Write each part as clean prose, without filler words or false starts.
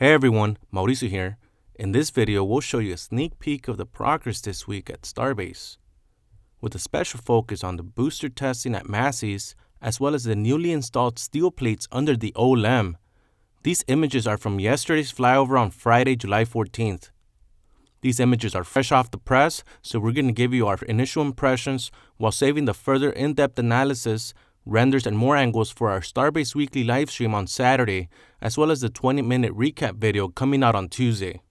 Hey everyone, Mauricio here. In this video, we'll show you a sneak peek of the progress this week at Starbase, with a special focus on the booster testing at Massey's, as well as the newly installed steel plates under the OLM. These images are from yesterday's flyover on Friday, July 14th. These images are fresh off the press, so we're going to give you our initial impressions while saving the further in-depth analysis, renders, and more angles for our Starbase Weekly livestream on Saturday, as well as the 20-minute recap video coming out on Tuesday.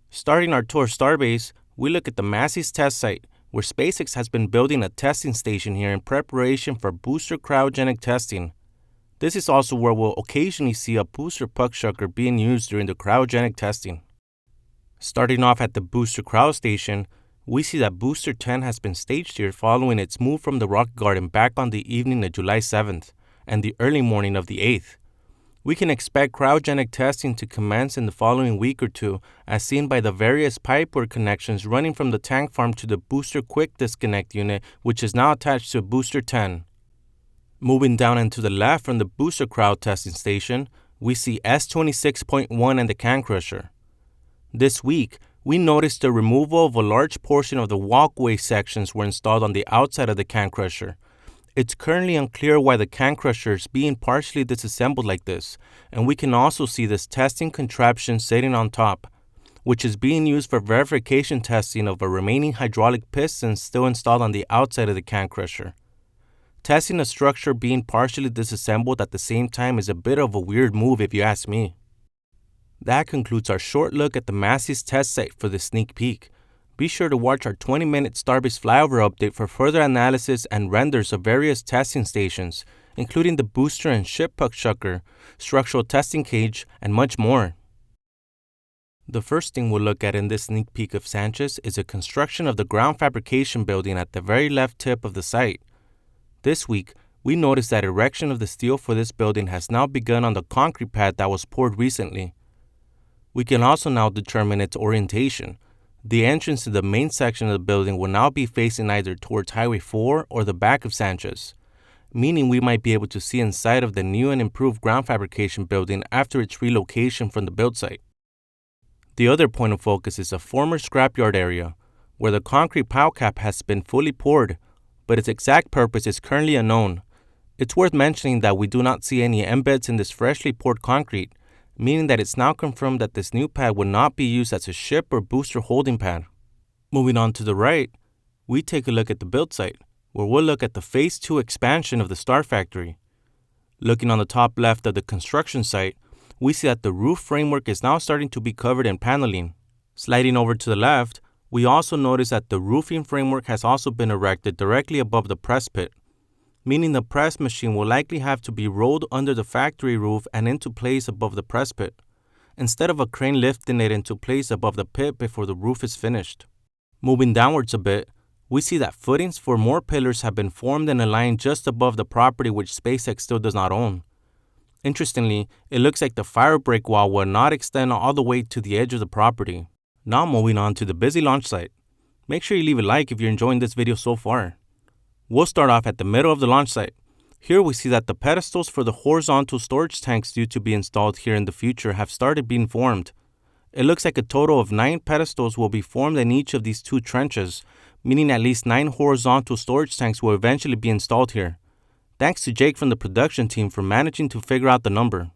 Starting our tour of Starbase, we look at the Massey's test site, where SpaceX has been building a testing station here in preparation for booster cryogenic testing. This is also where we'll occasionally see a booster puckshucker being used during the cryogenic testing. Starting off at the booster cryo station, we see that Booster 10 has been staged here following its move from the Rocket Garden back on the evening of July 7th and the early morning of the 8th. We can expect cryogenic testing to commence in the following week or two, as seen by the various pipework connections running from the tank farm to the booster quick disconnect unit, which is now attached to Booster 10. Moving down and to the left from the booster cryo testing station, we see S26.1 and the can crusher. This week, we noticed the removal of a large portion of the walkway sections were installed on the outside of the can crusher. It's currently unclear why the can crusher is being partially disassembled like this, and we can also see this testing contraption sitting on top, which is being used for verification testing of a remaining hydraulic pistons still installed on the outside of the can crusher. Testing a structure being partially disassembled at the same time is a bit of a weird move if you ask me. That concludes our short look at the Massey's test site for this sneak peek. Be sure to watch our 20-minute Starbase Flyover update for further analysis and renders of various testing stations, including the booster and ship puckshucker, structural testing cage, and much more. The first thing we'll look at in this sneak peek of Sanchez is the construction of the ground fabrication building at the very left tip of the site. This week, we noticed that erection of the steel for this building has now begun on the concrete pad that was poured recently. We can also now determine its orientation. The entrance to the main section of the building will now be facing either towards Highway 4 or the back of Sanchez, meaning we might be able to see inside of the new and improved ground fabrication building after its relocation from the build site. The other point of focus is a former scrapyard area, where the concrete pile cap has been fully poured, but its exact purpose is currently unknown. It's worth mentioning that we do not see any embeds in this freshly poured concrete, meaning that it's now confirmed that this new pad would not be used as a ship or booster holding pad. Moving on to the right, we take a look at the build site, where we'll look at the Phase 2 expansion of the Star Factory. Looking on the top left of the construction site, we see that the roof framework is now starting to be covered in paneling. Sliding over to the left, we also notice that the roofing framework has also been erected directly above the press pit, meaning the press machine will likely have to be rolled under the factory roof and into place above the press pit, instead of a crane lifting it into place above the pit before the roof is finished. Moving downwards a bit, we see that footings for more pillars have been formed and aligned just above the property which SpaceX still does not own. Interestingly, it looks like the fire break wall will not extend all the way to the edge of the property. Now moving on to the busy launch site. Make sure you leave a like if you're enjoying this video so far. We'll start off at the middle of the launch site. Here we see that the pedestals for the horizontal storage tanks due to be installed here in the future have started being formed. It looks like a total of 9 pedestals will be formed in each of these 2 trenches, meaning at least 9 horizontal storage tanks will eventually be installed here. Thanks to Jake from the production team for managing to figure out the number.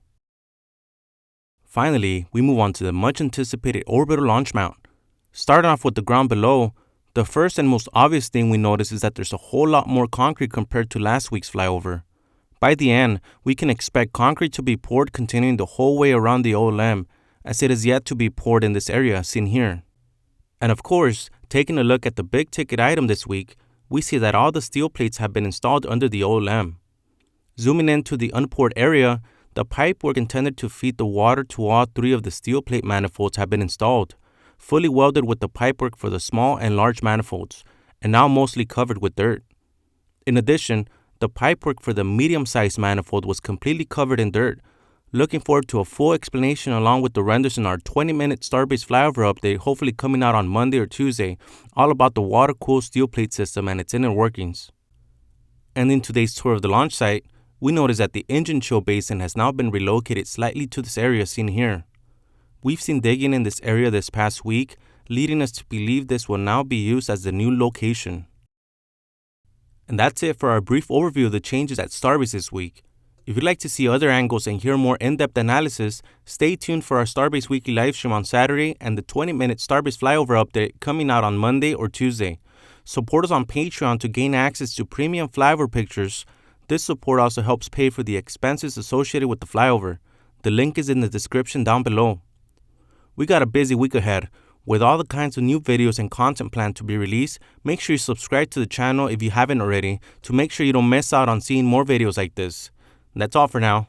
Finally, we move on to the much anticipated orbital launch mount. Starting off with the ground below, the first and most obvious thing we notice is that there's a whole lot more concrete compared to last week's flyover. By the end, we can expect concrete to be poured continuing the whole way around the OLM, as it is yet to be poured in this area seen here. And of course, taking a look at the big ticket item this week, we see that all the steel plates have been installed under the OLM. Zooming into the unpoured area, the pipework intended to feed the water to all 3 of the steel plate manifolds have been installed, fully welded with the pipework for the small and large manifolds, and now mostly covered with dirt. In addition, the pipework for the medium-sized manifold was completely covered in dirt. Looking forward to a full explanation along with the renders in our 20-minute Starbase Flyover update, hopefully coming out on Monday or Tuesday, all about the water-cooled steel plate system and its inner workings. Ending today's tour of the launch site, we notice that the engine chill basin has now been relocated slightly to this area seen here. We've seen digging in this area this past week, leading us to believe this will now be used as the new location. And that's it for our brief overview of the changes at Starbase this week. If you'd like to see other angles and hear more in-depth analysis, stay tuned for our Starbase Weekly livestream on Saturday and the 20-minute Starbase Flyover update coming out on Monday or Tuesday. Support us on Patreon to gain access to premium flyover pictures. This support also helps pay for the expenses associated with the flyover. The link is in the description down below. We got a busy week ahead. With all the kinds of new videos and content planned to be released, make sure you subscribe to the channel if you haven't already to make sure you don't miss out on seeing more videos like this. That's all for now.